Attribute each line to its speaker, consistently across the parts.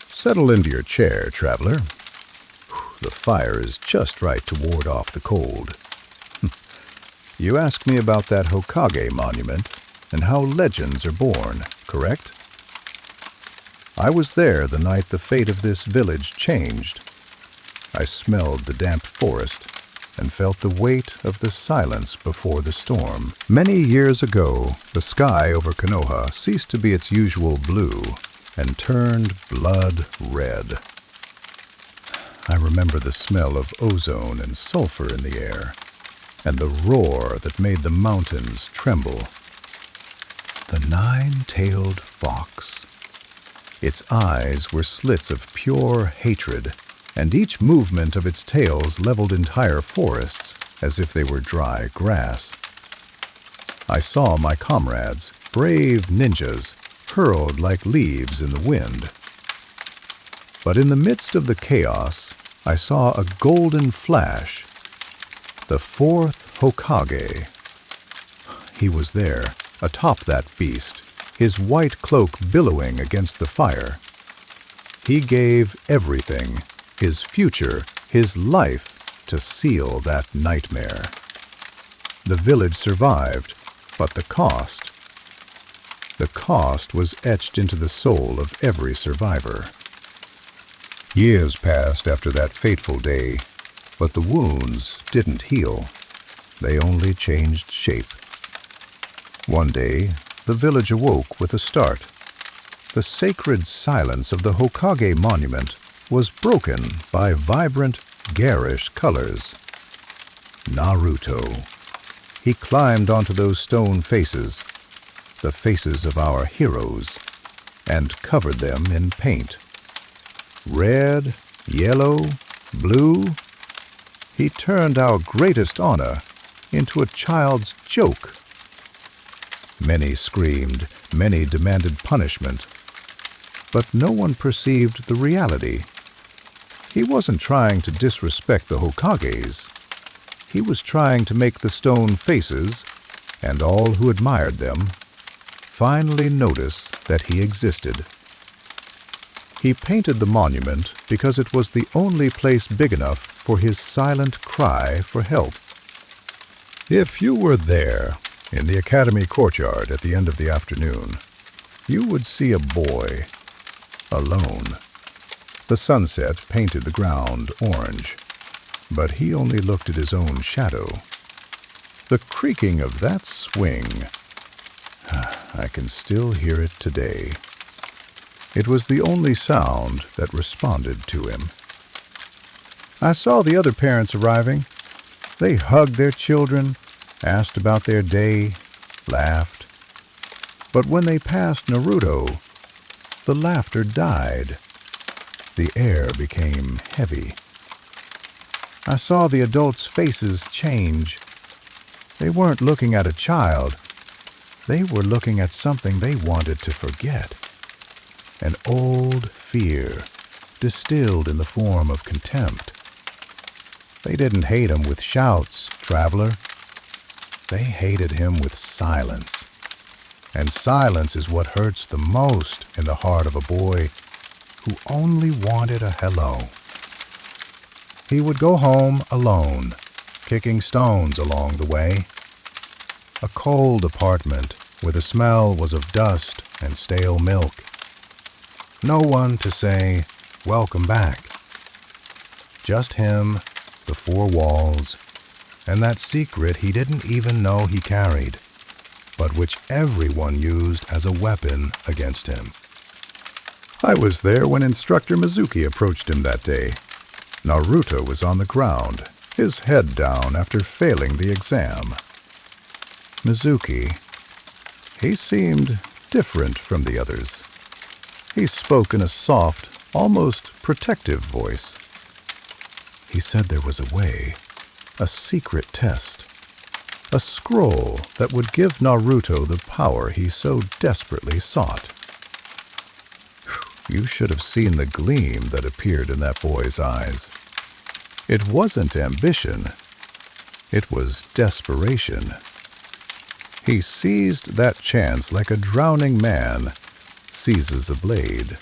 Speaker 1: Settle into your chair, traveler. The fire is just right to ward off the cold. You asked me about that Hokage monument and how legends are born, correct? I was there the night the fate of this village changed. I smelled the damp forest and felt the weight of the silence before the storm. Many years ago, the sky over Konoha ceased to be its usual blue and turned blood red. I remember the smell of ozone and sulfur in the air, and the roar that made the mountains tremble. The nine-tailed fox. Its eyes were slits of pure hatred, and each movement of its tails leveled entire forests as if they were dry grass. I saw my comrades, brave ninjas, hurled like leaves in the wind. But in the midst of the chaos, I saw a golden flash. The fourth Hokage. He was there, atop that beast, his white cloak billowing against the fire. He gave everything, his future, his life, to seal that nightmare. The village survived, but the cost was etched into the soul of every survivor. Years passed after that fateful day, but the wounds didn't heal. They only changed shape. One day, the village awoke with a start. The sacred silence of the Hokage monument was broken by vibrant, garish colors. Naruto. He climbed onto those stone faces, the faces of our heroes, and covered them in paint. Red, yellow, blue. He turned our greatest honor into a child's joke. Many screamed, many demanded punishment, but no one perceived the reality. He wasn't trying to disrespect the Hokages. He was trying to make the stone faces, and all who admired them, finally notice that he existed. He painted the monument because it was the only place big enough for his silent cry for help. If you were there, in the academy courtyard at the end of the afternoon, you would see a boy, alone. The sunset painted the ground orange, but he only looked at his own shadow. The creaking of that swing, I can still hear it today. It was the only sound that responded to him. I saw the other parents arriving. They hugged their children, asked about their day, laughed. But when they passed Naruto, the laughter died. The air became heavy. I saw the adults' faces change. They weren't looking at a child. They were looking at something they wanted to forget. An old fear, distilled in the form of contempt. They didn't hate him with shouts, traveler. They hated him with silence. And silence is what hurts the most in the heart of a boy who only wanted a hello. He would go home alone, kicking stones along the way. A cold apartment where the smell was of dust and stale milk. No one to say, "Welcome back." Just him, the four walls, and that secret he didn't even know he carried, but which everyone used as a weapon against him. I was there when Instructor Mizuki approached him that day. Naruto was on the ground, his head down after failing the exam. Mizuki, he seemed different from the others. He spoke in a soft, almost protective voice. He said there was a way, a secret test, a scroll that would give Naruto the power he so desperately sought. You should have seen the gleam that appeared in that boy's eyes. It wasn't ambition. It was desperation. He seized that chance like a drowning man, seizes a blade.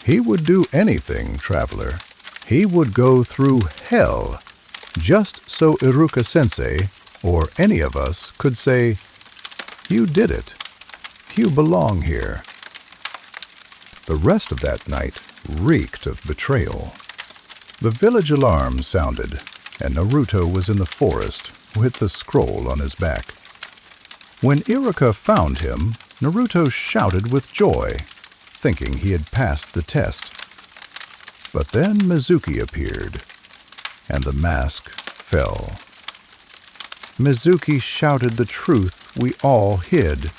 Speaker 1: He would do anything, traveler. He would go through hell, just so Iruka-sensei, or any of us, could say, "You did it. You belong here." The rest of that night reeked of betrayal. The village alarm sounded, and Naruto was in the forest with the scroll on his back. When Iruka found him, Naruto shouted with joy, thinking he had passed the test. But then Mizuki appeared, and the mask fell. Mizuki shouted the truth we all hid.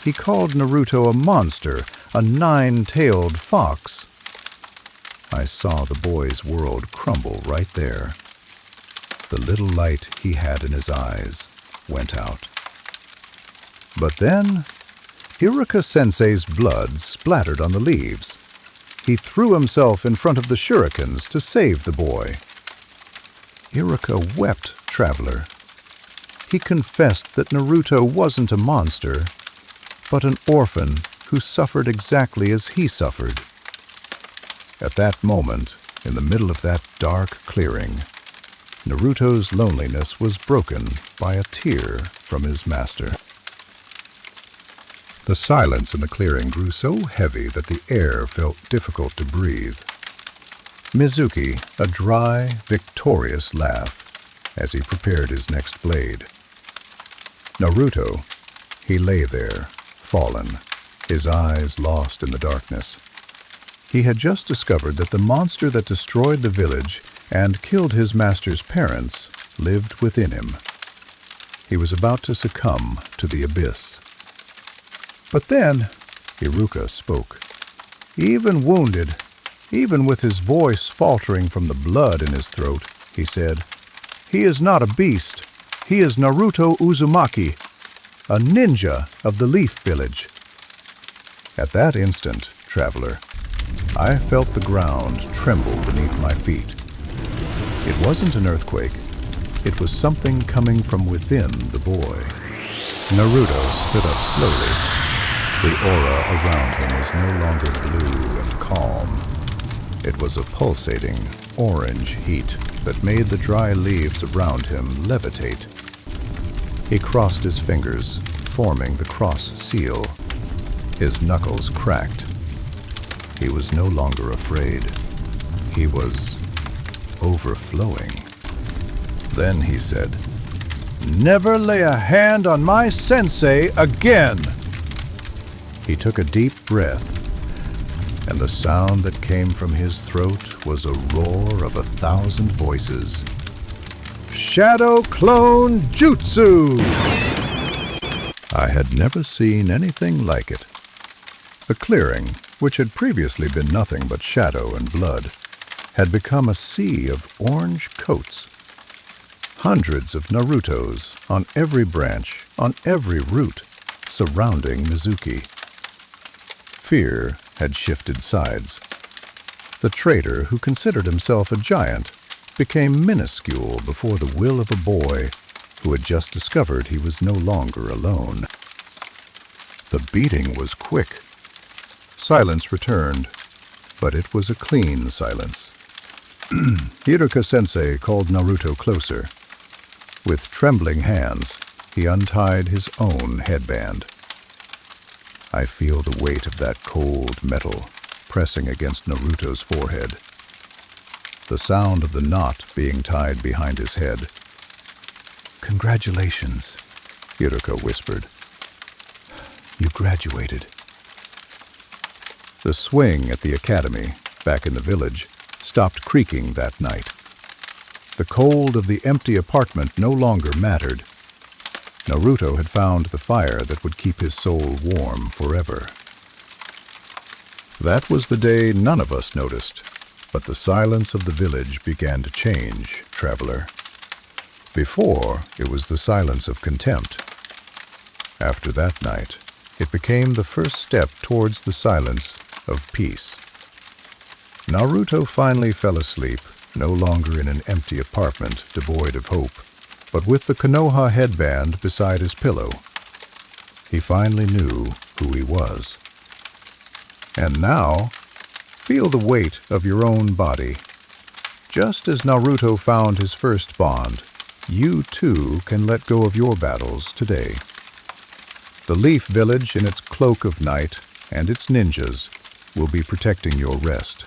Speaker 1: He called Naruto a monster, a nine-tailed fox. I saw the boy's world crumble right there. The little light he had in his eyes went out. But then, Iruka-sensei's blood splattered on the leaves. He threw himself in front of the shurikens to save the boy. Iruka wept, traveler. He confessed that Naruto wasn't a monster, but an orphan who suffered exactly as he suffered. At that moment, in the middle of that dark clearing, Naruto's loneliness was broken by a tear from his master. The silence in the clearing grew so heavy that the air felt difficult to breathe. Mizuki, a dry, victorious laugh, as he prepared his next blade. Naruto, he lay there, fallen, his eyes lost in the darkness. He had just discovered that the monster that destroyed the village and killed his master's parents lived within him. He was about to succumb to the abyss. But then, Iruka spoke. Even wounded, even with his voice faltering from the blood in his throat, he said, "He is not a beast. He is Naruto Uzumaki, a ninja of the Leaf Village." At that instant, traveler, I felt the ground tremble beneath my feet. It wasn't an earthquake. It was something coming from within the boy. Naruto stood up slowly. The aura around him was no longer blue and calm. It was a pulsating, orange heat that made the dry leaves around him levitate. He crossed his fingers, forming the cross seal. His knuckles cracked. He was no longer afraid. He was overflowing. Then he said, "Never lay a hand on my sensei again!" He took a deep breath, and the sound that came from his throat was a roar of 1,000 voices. Shadow Clone Jutsu! I had never seen anything like it. The clearing, which had previously been nothing but shadow and blood, had become a sea of orange coats. Hundreds of Narutos on every branch, on every root, surrounding Mizuki. Fear had shifted sides. The traitor who considered himself a giant became minuscule before the will of a boy who had just discovered he was no longer alone. The beating was quick. Silence returned, but it was a clean silence. Iruka-sensei called Naruto closer. With trembling hands, he untied his own headband. I feel the weight of that cold metal pressing against Naruto's forehead. The sound of the knot being tied behind his head. "Congratulations," Iruka whispered. "You graduated." The swing at the academy, back in the village, stopped creaking that night. The cold of the empty apartment no longer mattered. Naruto had found the fire that would keep his soul warm forever. That was the day none of us noticed, but the silence of the village began to change, traveler. Before, it was the silence of contempt. After that night, it became the first step towards the silence of peace. Naruto finally fell asleep, no longer in an empty apartment devoid of hope, but with the Konoha headband beside his pillow. He finally knew who he was. And now, feel the weight of your own body. Just as Naruto found his first bond, you too can let go of your battles today. The Leaf Village in its cloak of night and its ninjas will be protecting your rest.